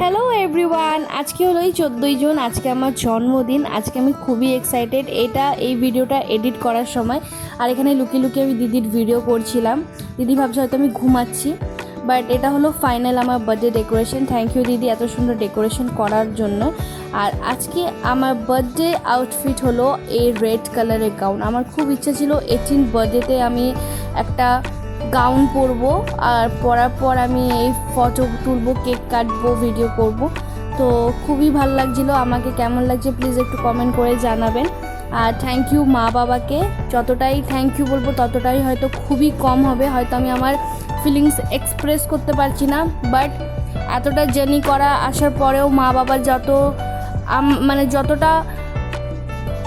Hello everyone, আজকে হলো 14ই June. আজকে আমার জন্মদিন। আজকে আমি খুবই এক্সাইটেড। এই ভিডিওটা এডিট করার সময় আর এখানে লুকিয়ে লুকিয়ে আমি দিদির ভিডিও করছিলাম। দিদি ভাবছে হয়তো আমি ঘুমাচ্ছি, বাট এটা হলো ফাইনাল আমার বার্থডে ডেকোরেশন। থ্যাংক ইউ দিদি এত সুন্দর ডেকোরেশন করার জন্য। আর আজকে আমার বার্থডে আউটফিট হলো এই রেড কালারের গাউন। আমার খুব ইচ্ছা ছিল 18th বার্থডেতে আমি একটা গাউন পরবো, আর পরার পর আমি এই ফটো তুলবো, কেক কাটবো, ভিডিও করব। তো খুবই ভালো লাগছিলো। আমাকে কেমন লাগছে প্লিজ একটু কমেন্ট করে জানাবেন। আর থ্যাংক ইউ মা বাবাকে। যতটাই থ্যাংক ইউ বলবো ততটাই হয়তো খুবই কম হবে। হয়তো আমি আমার ফিলিংস এক্সপ্রেস করতে পারছি না, বাট এতটা জার্নি করা আসার পরেও মা বাবা যতটা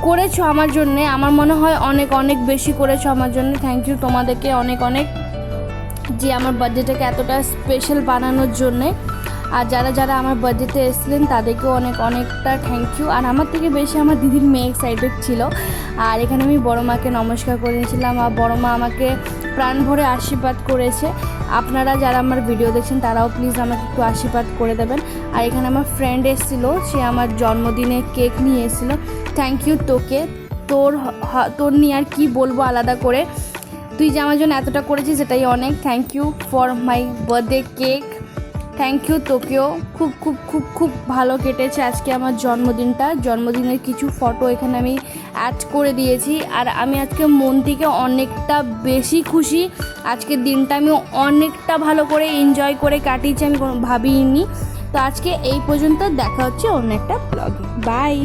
করেছো আমার জন্যে, আমার মনে হয় অনেক অনেক বেশি করেছো আমার জন্য। থ্যাংক ইউ তোমাদেরকে অনেক অনেক, যে আমার বার্থডেটাকে এতটা স্পেশাল বানানোর জন্যে। আর যারা যারা আমার বার্থডেতে এসেছিলেন তাদেরকেও অনেকটা থ্যাংক ইউ। আর আমার থেকে বেশি আমার দিদির মেয়ে এক্সাইটেড ছিল। আর এখানে আমি বড় মাকে নমস্কার করেছিলাম, আর বড় মা আমাকে প্রাণ ভরে আশীর্বাদ করেছে। আপনারা যারা আমার ভিডিও দেখছেন তারাও প্লিজ আমাকে একটু আশীর্বাদ করে দেবেন। আর এখানে আমার ফ্রেন্ড এসেছিলো, সে আমার জন্মদিনে কেক নিয়ে এসেছিলো। থ্যাংক ইউ তোকে, তোর নিয়ে আর কি বলবো আলাদা করে। তুই যে আমার জন্য এতটা করেছিস এটাই অনেক। Thank you for my birthday cake. Thank you তোকেও। খুব খুব খুব খুব ভালো কেটেছে আজকে আমার জন্মদিনের কিছু ফটো এখানে আমি অ্যাড করে দিয়েছি। আর আমি আজকে মন থেকে অনেকটা বেশি খুশি। আজকের দিনটা আমি অনেকটা ভালো করে এনজয় করে কাটিয়েছি, আমি কোনো ভাবিনি। তো আজকে এই পর্যন্ত, দেখা হচ্ছে অন্য একটা ব্লগে। বাই।